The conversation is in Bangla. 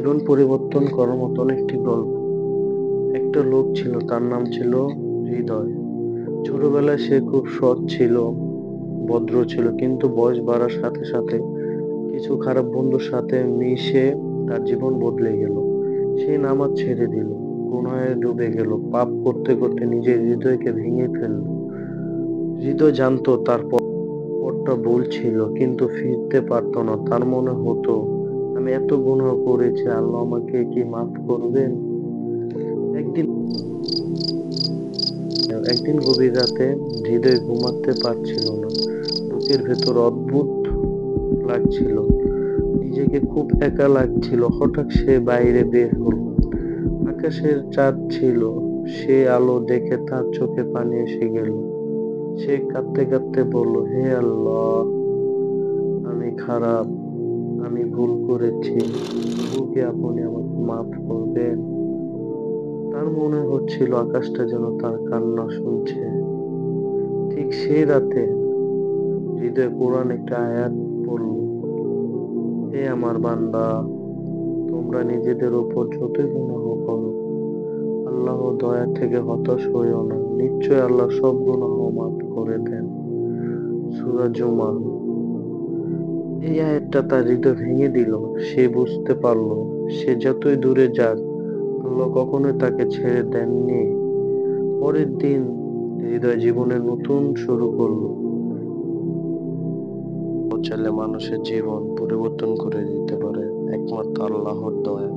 জীবন পরিবর্তন করার মতন একটি গল্প। একটা লোক ছিল, তার নাম ছিল হৃদয়। ছোটবেলায় সে খুব সৎ ছিল, ভদ্র ছিল, কিন্তু বয়স বাড়ার সাথে সাথে কিছু খারাপ বন্ধুর সাথে মিশে তার জীবন বদলে গেল। সে নামাজ ছেড়ে দিল, গুনাহে ডুবে গেল, পাপ করতে করতে নিজের হৃদয়কে ভেঙে ফেলল। হৃদয় জানতো তার পথটা ভুল ছিল, কিন্তু ফিরতে পারতো না। তার মনে হতো, আমি এত গুনাহ করেছি, আল্লাহ আমাকে কি মাফ করবেন? একদিন একদিন গভীর রাতে হৃদয় ঘুমাতে পারছিল না। বুকের ভেতর অদ্ভুত লাগছিল, নিজেকে খুব একা লাগছিল। হঠাৎ সে বাইরে বের হলো। আকাশের চাঁদ ছিল, সে আলো দেখে তার চোখে পানি এসে গেল। সে কাঁদতে কাঁদতে বলল, হে আল্লাহ, আমি খারাপ, আমি ভুল করেছি, তবু কি আপনি আমাকে মাফ করবেন? তার মনে হচ্ছিল আকাশটা যেন তার কান্না শুনছে। ঠিক সেই রাতে হৃদয় কোরআন একটা আয়াত পড়ল, হে আমার বান্দা, তোমরা নিজেদের উপর যতই গুনাহ করো, আল্লাহ দয়া থেকে হতাশ হইও না, নিশ্চয় আল্লাহ সব গুনাহ মাফ করে দেন। সূরা জুমা। এই আয়াতটা তার হৃদয় ভেঙে দিল। সে বুঝতে পারল, সে যতই দূরে যাক, আল্লাহ কখনোই তাকে ছেড়ে দেননি। পরের দিন হৃদয় জীবনের নতুন শুরু করলো। ও চাইলে মানুষের জীবন পরিবর্তন করে দিতে পারে, একমাত্র আল্লাহর দয়া।